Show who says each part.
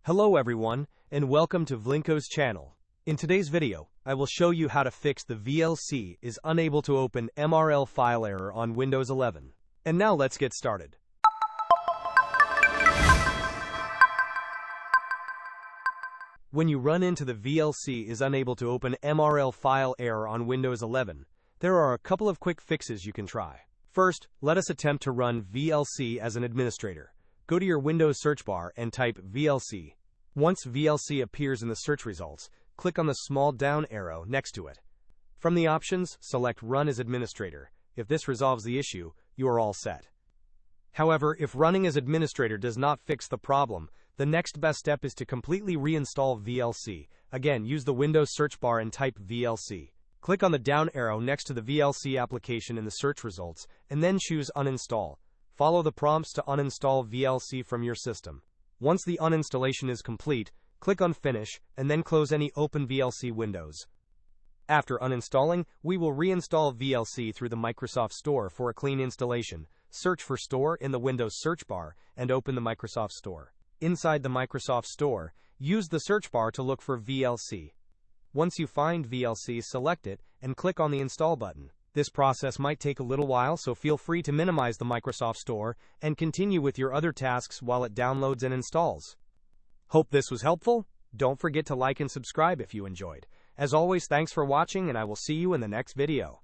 Speaker 1: Hello everyone, and welcome to Vlinko's channel. In today's video, I will show you how to fix the VLC is unable to open MRL file error on Windows 11. And now let's get started. When you run into the VLC is unable to open MRL file error on Windows 11, there are a couple of quick fixes you can try. First, let us attempt to run VLC as an administrator. Go to your Windows search bar and type VLC. Once VLC appears in the search results, click on the small down arrow next to it. From the options, select Run as Administrator. If this resolves the issue, you are all set. However, if running as administrator does not fix the problem, the next best step is to completely reinstall VLC. Again, use the Windows search bar and type VLC. Click on the down arrow next to the VLC application in the search results, and then choose Uninstall. Follow the prompts to uninstall VLC from your system. Once the uninstallation is complete, click on Finish, and then close any open VLC windows. After uninstalling, we will reinstall VLC through the Microsoft Store for a clean installation. Search for Store in the Windows search bar, and open the Microsoft Store. Inside the Microsoft Store, use the search bar to look for VLC. Once you find VLC, select it, and click on the Install button. This process might take a little while, so feel free to minimize the Microsoft Store and continue with your other tasks while it downloads and installs. Hope this was helpful. Don't forget to like and subscribe if you enjoyed. As always, thanks for watching, and I will see you in the next video.